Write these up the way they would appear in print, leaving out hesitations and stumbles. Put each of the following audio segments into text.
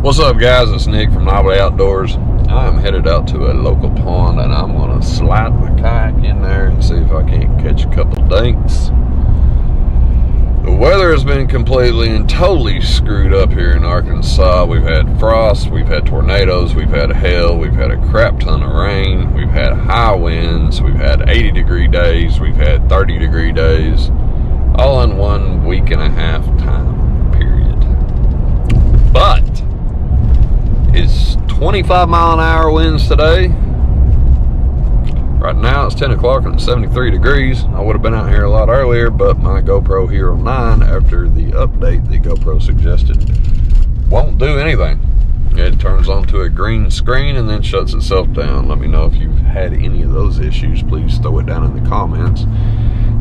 What's up, guys? It's Nick from Novelty Outdoors. I'm headed out to a local pond and I'm going to slide my kayak in there and see if I can't catch a couple dinks. The weather has been completely and totally screwed up here in Arkansas. We've had frost, we've had tornadoes, we've had hail, we've had a crap ton of rain, we've had high winds, we've had 80-degree days, we've had 30-degree days, all in 1 week and a half time period. But it's 25-mile-an-hour winds today. Right now it's 10 o'clock and it's 73 degrees. I would have been out here a lot earlier, but my GoPro Hero 9, after the update the GoPro suggested, won't do anything. It turns onto a green screen and then shuts itself down. Let me know if you've had any of those issues. Please throw it down in the comments.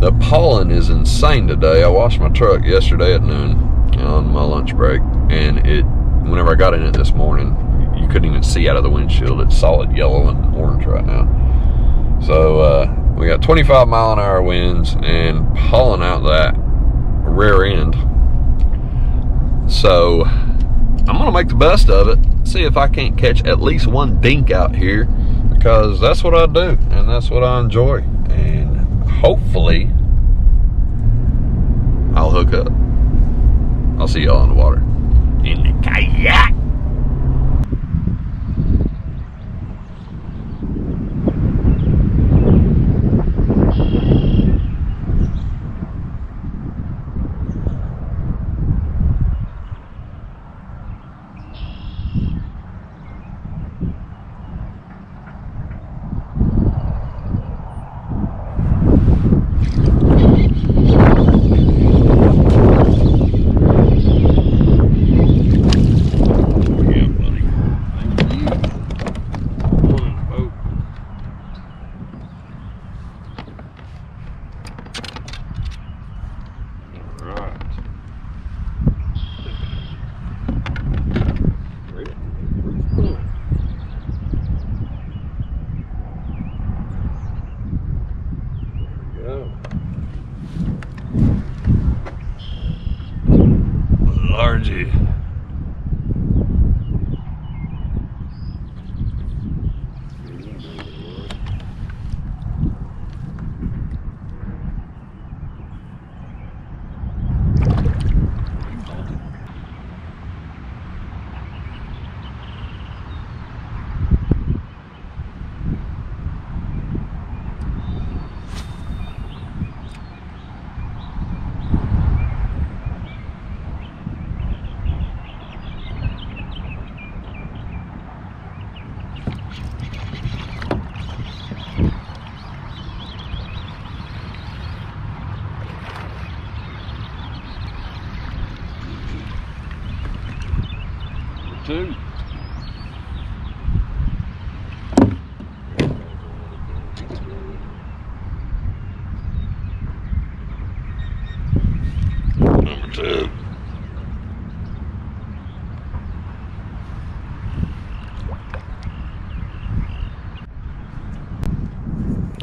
The pollen is insane today. I washed my truck yesterday at noon on my lunch break, and whenever I got in it this morning, you couldn't even see out of the windshield. It's solid yellow and orange right now. So we got 25-mile-an-hour winds and pollen out that rear end. So I'm gonna make the best of it, see if I can't catch at least one dink out here, because that's what I do and that's what I enjoy, and hopefully I'll hook up. I'll see y'all in the water. In the kayak. Largy. Two. Number two.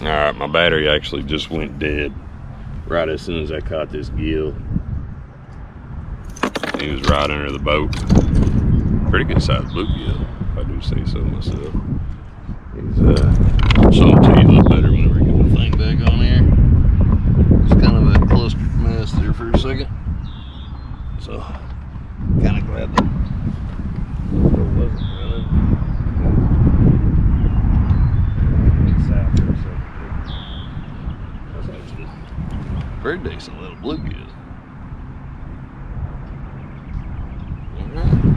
All right, my battery actually just went dead right as soon as I caught this gill. He was right under the boat. Pretty good sized bluegill, if I do say so myself. I'll show them to you a little better whenever I get my thing back on here. It's kind of a clustered mess there for a second. So, kind of glad that it wasn't running. It's out for a second. That's actually a very decent little bluegill.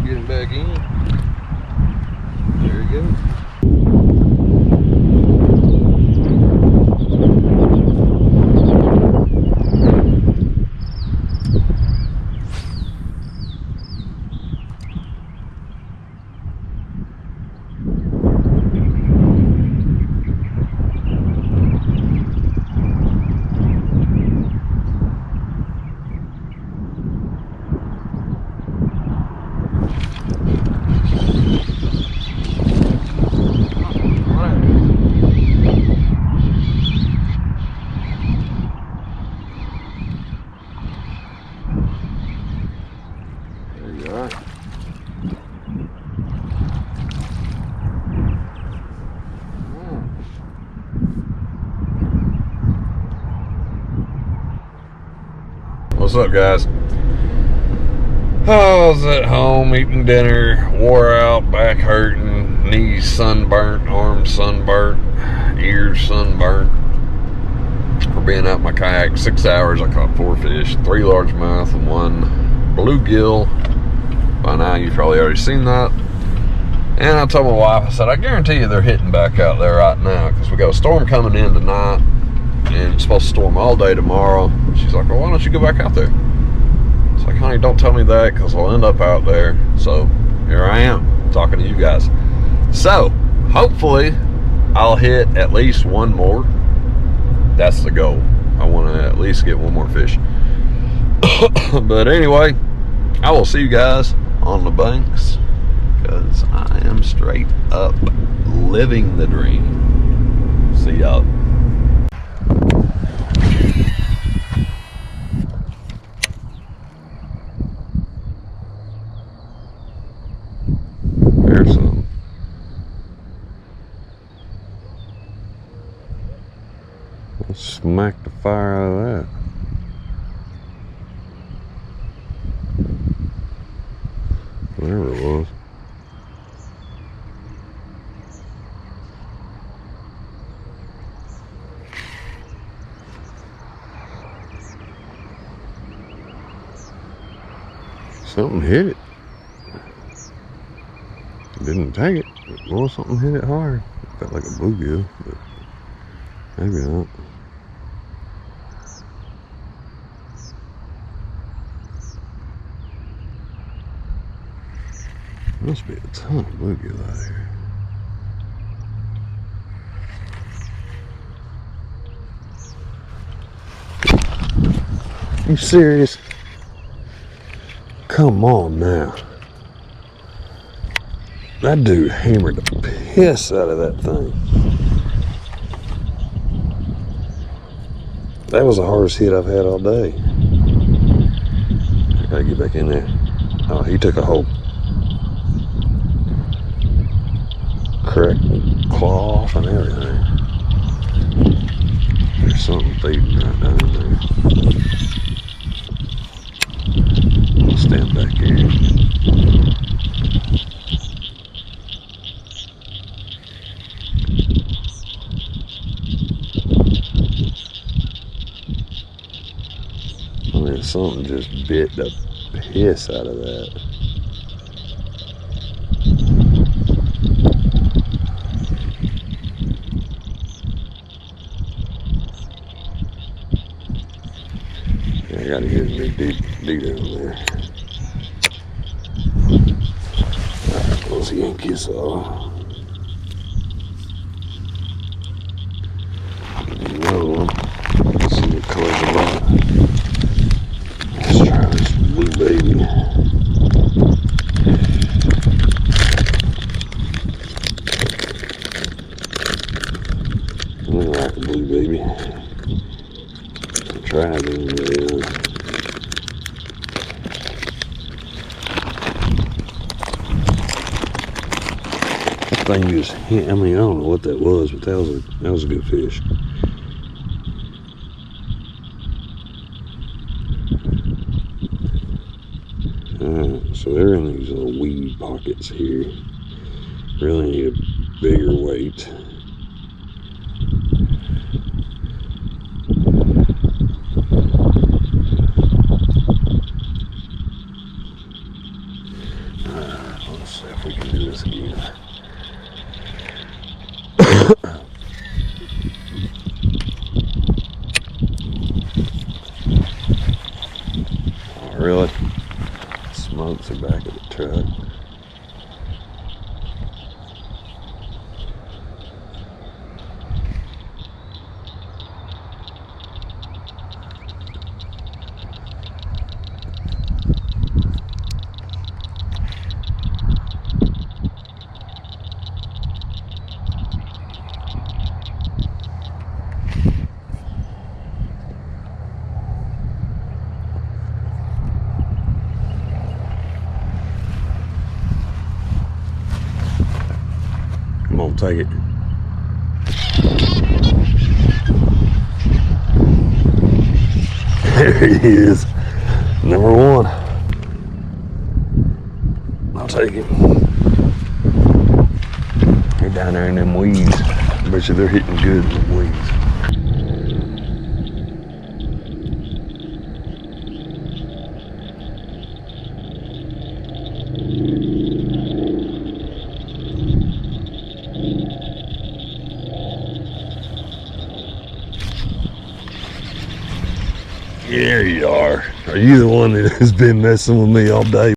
Get him back in. There he goes. up, guys? Oh, I was at home eating dinner, wore out, back hurting, knees sunburnt, arms sunburnt, ears sunburnt. For being out in my kayak 6 hours, I caught 4 fish, 3 largemouth and 1 bluegill. By now you've probably already seen that. And I told my wife, I said, I guarantee you they're hitting back out there right now, because we got a storm coming in tonight and it's supposed to storm all day tomorrow. She's like, well, why don't you go back out there? It's like, honey, don't tell me that, because I'll end up out there. So here I am talking to you guys. So hopefully I'll hit at least 1 more. That's the goal. I want to at least get 1 more fish. But anyway, I will see you guys on the banks, because I am straight up living the dream. See y'all. There's some. Let's smack the fire out of that. Whatever it was. Something hit it. Didn't take it. Well, something hit it hard. It felt like a bluegill, but maybe not. Must be a ton of bluegill out here. You serious? Come on now. That dude hammered the piss out of that thing. That was the hardest hit I've had all day. I gotta get back in there. Oh, he took a whole cracked claw off and everything. There's something feeding right down in there. I'll stand back here. I mean, something just bit the piss out of that. Yeah, I gotta get a big down there. Alright, let's yank this off. Another one. Let's see what color's about. Let's try this blue baby. I like a blue baby. Try them. That thing just hit. I mean, I don't know what that was, but that was a good fish. So they're in these little weed pockets here. Really need a bigger weight. Let's see if we can do this again. Oh, really? Smokes are back at the truck. Come on, take it. There he is. Number one. I'll take it. They're down there in them weeds. I bet you they're hitting good with weeds. There you are. Are you the one that has been messing with me all day?